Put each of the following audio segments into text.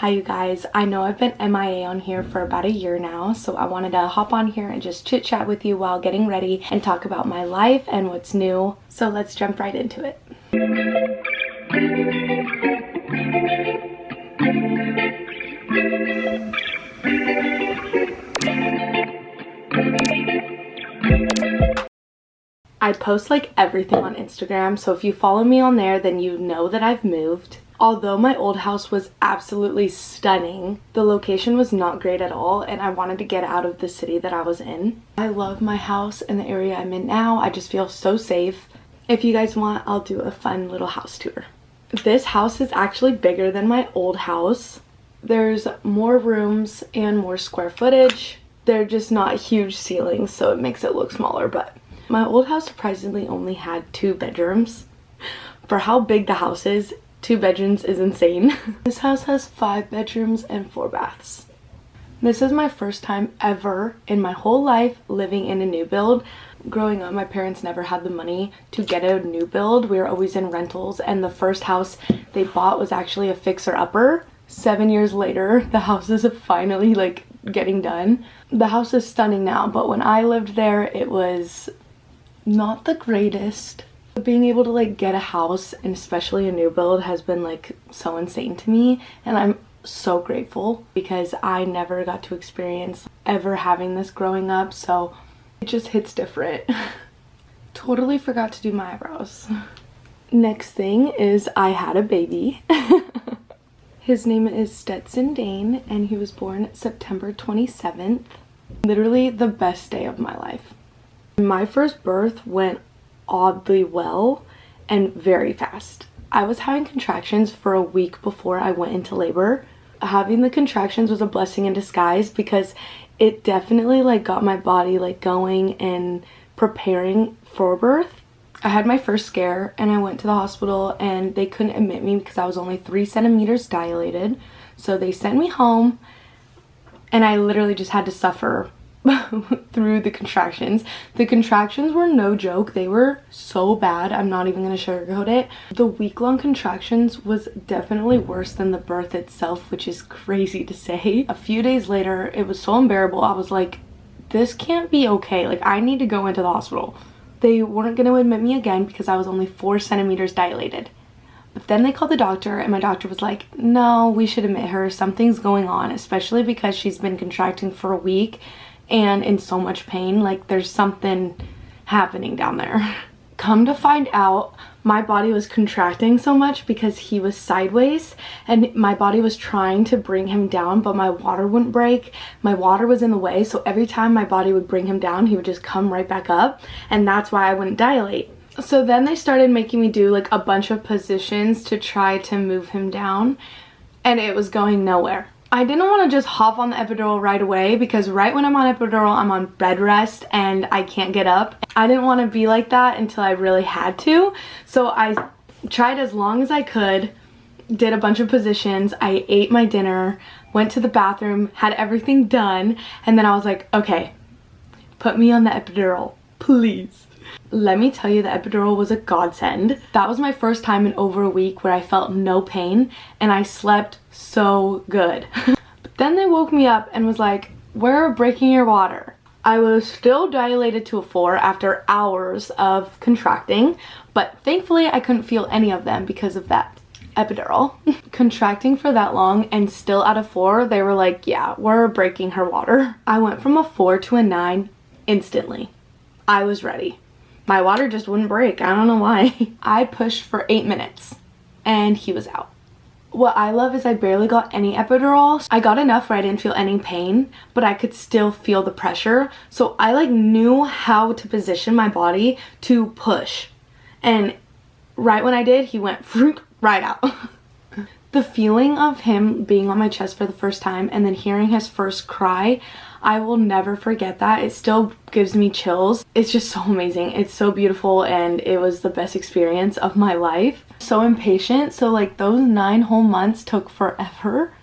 Hi you guys, I know I've been MIA on here for about a year now, so I wanted to hop on here and just chit chat with you while getting ready and talk about my life and what's new. So let's jump right into it. I post like everything on Instagram, so if you follow me on there, then you know that I've moved. Although my old house was absolutely stunning, the location was not great at all, and I wanted to get out of the city that I was in. I love my house and the area I'm in now. I just feel so safe. If you guys want, I'll do a fun little house tour. This house is actually bigger than my old house. There's more rooms and more square footage. They're just not huge ceilings, so it makes it look smaller, but my old house surprisingly only had 2 bedrooms. For how big the house is, 2 bedrooms is insane. This house has 5 bedrooms and 4 baths. This is my first time ever in my whole life living in a new build. Growing up, my parents never had the money to get a new build. We were always in rentals, and the first house they bought was actually a fixer-upper. 7 years later, the house is finally like getting done. The house is stunning now, but when I lived there, it was not the greatest. Being able to like get a house, and especially a new build, has been like so insane to me, and I'm so grateful because I never got to experience ever having this growing up, so it just hits different. Totally forgot to do my eyebrows. Next thing is I had a baby. His name is Stetson Dane, and he was born September 27th. Literally the best day of my life. My first birth went oddly well and very fast. I was having contractions for a week before I went into labor. Having the contractions was a blessing in disguise because it definitely like got my body like going and preparing for birth. I had my first scare and I went to the hospital and they couldn't admit me because I was only 3 centimeters dilated. So they sent me home and I literally just had to suffer through the contractions. The contractions were no joke. They were so bad. I'm not even gonna sugarcoat it. The week-long contractions was definitely worse than the birth itself, which is crazy to say. A few days later, it was so unbearable. I was like, this can't be okay. Like, I need to go into the hospital. They weren't gonna admit me again because I was only 4 centimeters dilated. But then they called the doctor and my doctor was like, no, we should admit her. Something's going on, especially because she's been contracting for a week and in so much pain. Like, there's something happening down there. Come to find out, my body was contracting so much because he was sideways and my body was trying to bring him down, but my water wouldn't break. My water was in the way, so every time my body would bring him down, he would just come right back up, and that's why I wouldn't dilate. So then they started making me do like a bunch of positions to try to move him down, and it was going nowhere. I didn't want to just hop on the epidural right away because right when I'm on epidural, I'm on bed rest and I can't get up. I didn't want to be like that until I really had to. So I tried as long as I could, did a bunch of positions, I ate my dinner, went to the bathroom, had everything done, and then I was like, okay, put me on the epidural, please. Let me tell you, the epidural was a godsend. That was my first time in over a week where I felt no pain and I slept so good. But then they woke me up and was like, we're breaking your water. I was still dilated to a 4 after hours of contracting, but thankfully I couldn't feel any of them because of that epidural. Contracting for that long and still at a 4, they were like, yeah, we're breaking her water. I went from a 4 to a 9 instantly. I was ready. My water just wouldn't break. I don't know why. I pushed for 8 minutes and he was out. What I love is I barely got any epidural. I got enough where I didn't feel any pain, but I could still feel the pressure. So I like knew how to position my body to push. And right when I did, he went right out. The feeling of him being on my chest for the first time and then hearing his first cry, I will never forget that. It still gives me chills. It's just so amazing. It's so beautiful and it was the best experience of my life. So impatient. So like those 9 whole months took forever.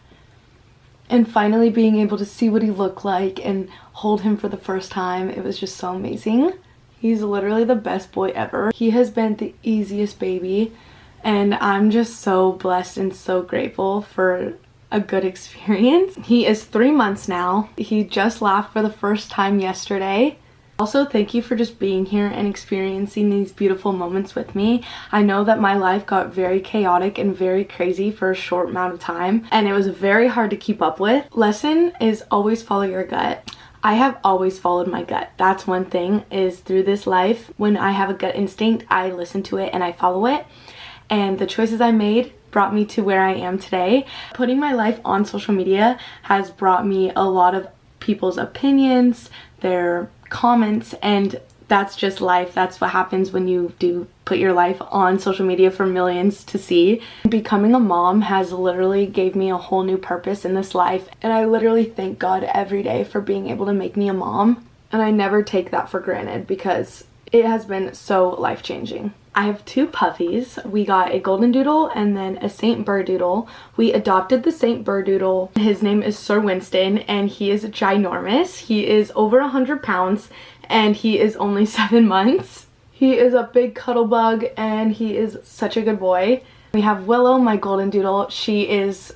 And finally being able to see what he looked like and hold him for the first time, it was just so amazing. He's literally the best boy ever. He has been the easiest baby and I'm just so blessed and so grateful for a good experience. He is 3 months now. He just laughed for the first time yesterday. Also, thank you for just being here and experiencing these beautiful moments with me. I know that my life got very chaotic and very crazy for a short amount of time, and it was very hard to keep up with. Lesson is always follow your gut. I have always followed my gut. That's one thing, is through this life, when I have a gut instinct, I listen to it and I follow it. And the choices I made brought me to where I am today. Putting my life on social media has brought me a lot of people's opinions, their comments, and that's just life. That's what happens when you do put your life on social media for millions to see. Becoming a mom has literally gave me a whole new purpose in this life, and I literally thank God every day for being able to make me a mom, and I never take that for granted because it has been so life-changing. I have 2 puppies. We got a golden doodle and then a Saint Berdoodle. We adopted the Saint Berdoodle. His name is Sir Winston, and he is ginormous. He is over 100 pounds and he is only 7 months. He is a big cuddle bug and he is such a good boy. We have Willow, my golden doodle. She is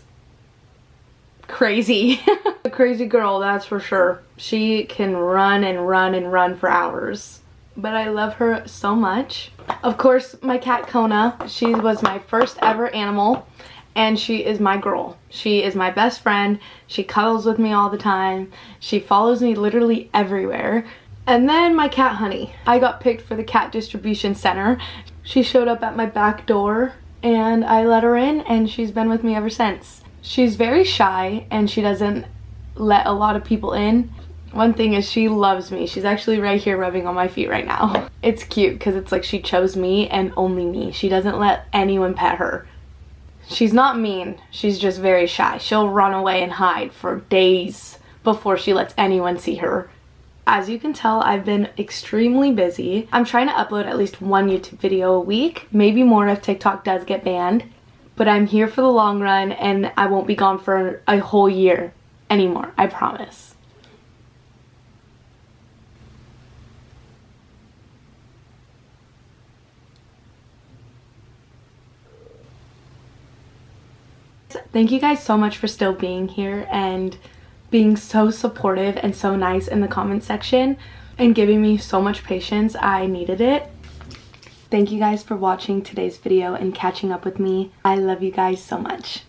crazy. A crazy girl, that's for sure. She can run and run and run for hours, but I love her so much. Of course, my cat Kona, she was my first ever animal, and she is my girl. She is my best friend. She cuddles with me all the time. She follows me literally everywhere. And then my cat Honey. I got picked for the cat distribution center. She showed up at my back door and I let her in, and she's been with me ever since. She's very shy and she doesn't let a lot of people in. One thing is she loves me. She's actually right here rubbing on my feet right now. It's cute because it's like she chose me and only me. She doesn't let anyone pet her. She's not mean. She's just very shy. She'll run away and hide for days before she lets anyone see her. As you can tell, I've been extremely busy. I'm trying to upload at least 1 YouTube video a week, maybe more if TikTok does get banned. But I'm here for the long run and I won't be gone for a whole year anymore, I promise. Thank you guys so much for still being here and being so supportive and so nice in the comment section and giving me so much patience. I needed it. Thank you guys for watching today's video and catching up with me. I love you guys so much.